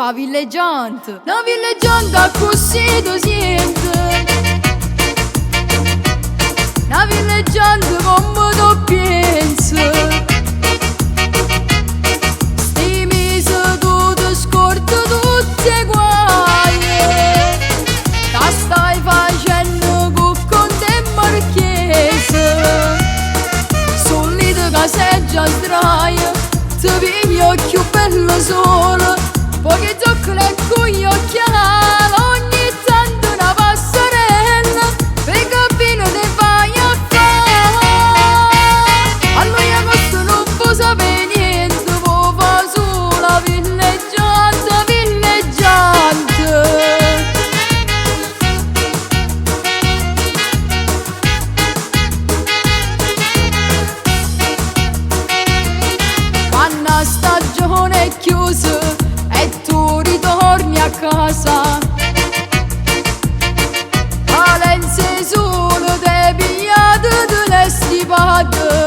fa villeggiante, una villeggiante così tu siente, una villeggiante come tu pensi. Sti mesi tu ti scordi tutti i guai che stai facendo con te marchese. Sul lido che sei già sdraia, ti piglio più bello solo, pochi zoccoli e con gli occhiali, ogni tanto una passerella, per capire ne vai a fare. A noi agosto non può sapere niente, può fare sola villeggiante, villeggiante. Quando la stagione è chiusa e tu ritorni a casa, Valenze solo te pigliate delle stipate,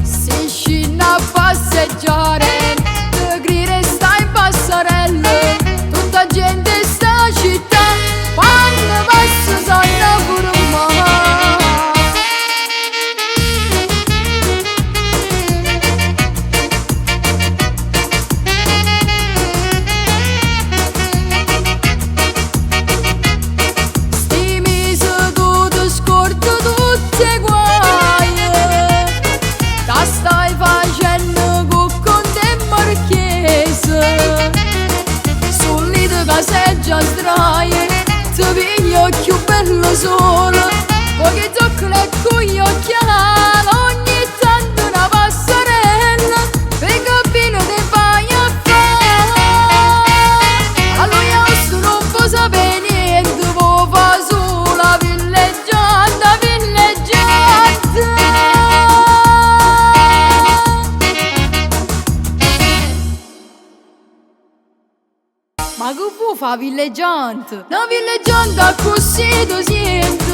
si scina a passeggiare, te grida stai in passerelle, tutta gente sta città, quando passa sanno pure sei già sdraia, ti piglio più bello solo, pochi zoccoli e con gli occhiali, ogni tanto una passerella, per capire ne vai a fare. A lui agosto non può sapere niente, può fare sola villeggiante, villeggiante. Ma che può fa villeggiante? Una villeggiante così tu siente,